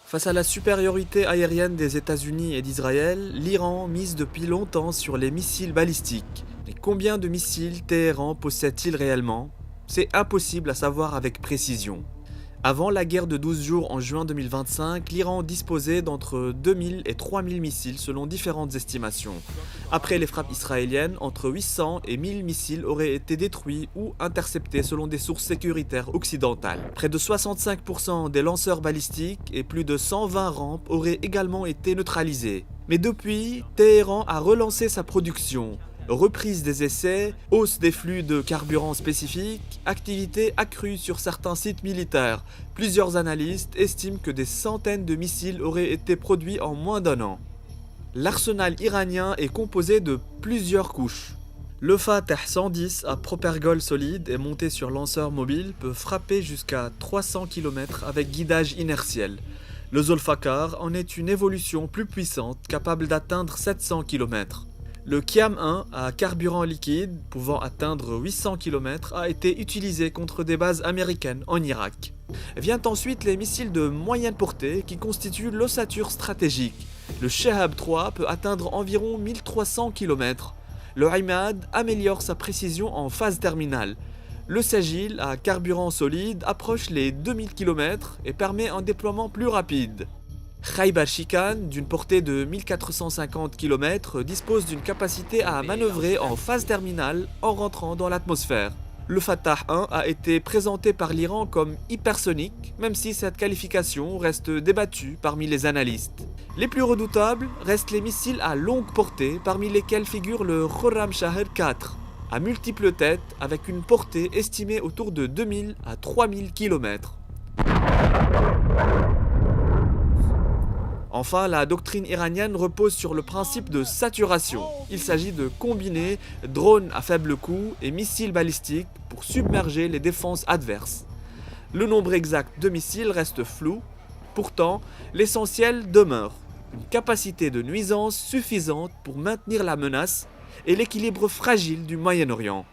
Face à la supériorité aérienne des États-Unis et d'Israël, l'Iran mise depuis longtemps sur les missiles balistiques. Mais combien de missiles Téhéran possède-t-il réellement? C'est impossible à savoir avec précision. Avant la guerre de 12 jours en juin 2025, l'Iran disposait d'entre 2000 et 3000 missiles selon différentes estimations. Après les frappes israéliennes, entre 800 et 1000 missiles auraient été détruits ou interceptés selon des sources sécuritaires occidentales. Près de 65% des lanceurs balistiques et plus de 120 rampes auraient également été neutralisés. Mais depuis, Téhéran a relancé sa production. Reprise des essais, hausse des flux de carburant spécifiques, activité accrue sur certains sites militaires. Plusieurs analystes estiment que des centaines de missiles auraient été produits en moins d'un an. L'arsenal iranien est composé de plusieurs couches. Le Fateh 110 à propergol solide et monté sur lanceur mobile peut frapper jusqu'à 300 km avec guidage inertiel. Le Zolfakar en est une évolution plus puissante, capable d'atteindre 700 km. Le Qiam-1 à carburant liquide, pouvant atteindre 800 km, a été utilisé contre des bases américaines en Irak. Vient ensuite les missiles de moyenne portée qui constituent l'ossature stratégique. Le Shehab 3 peut atteindre environ 1300 km. Le Imad améliore sa précision en phase terminale. Le Sagil à carburant solide approche les 2000 km et permet un déploiement plus rapide. Khaybar Shikan, d'une portée de 1450 km, dispose d'une capacité à manœuvrer en phase terminale en rentrant dans l'atmosphère. Le Fatah 1 a été présenté par l'Iran comme hypersonique, même si cette qualification reste débattue parmi les analystes. Les plus redoutables restent les missiles à longue portée, parmi lesquels figure le Khorramshahr 4, à multiples têtes avec une portée estimée autour de 2000 à 3000 km. Enfin, la doctrine iranienne repose sur le principe de saturation. Il s'agit de combiner drones à faible coût et missiles balistiques pour submerger les défenses adverses. Le nombre exact de missiles reste flou, pourtant l'essentiel demeure. Une capacité de nuisance suffisante pour maintenir la menace et l'équilibre fragile du Moyen-Orient.